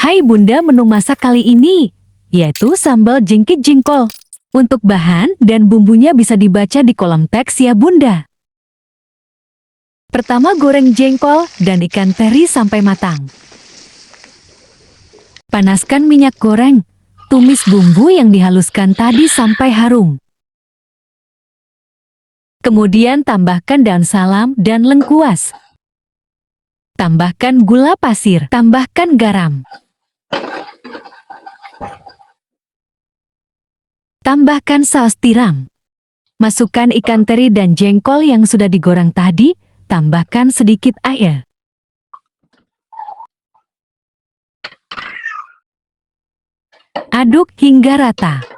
Hai Bunda, menu masak kali ini yaitu sambal jengkit jengkol. Untuk bahan dan bumbunya bisa dibaca di kolom teks ya Bunda. Pertama, goreng jengkol dan ikan teri sampai matang. Panaskan minyak goreng. Tumis bumbu yang dihaluskan tadi sampai harum. Kemudian tambahkan daun salam dan lengkuas. Tambahkan gula pasir, tambahkan garam. Tambahkan saus tiram. Masukkan ikan teri dan jengkol yang sudah digoreng tadi, tambahkan sedikit air. Aduk hingga rata.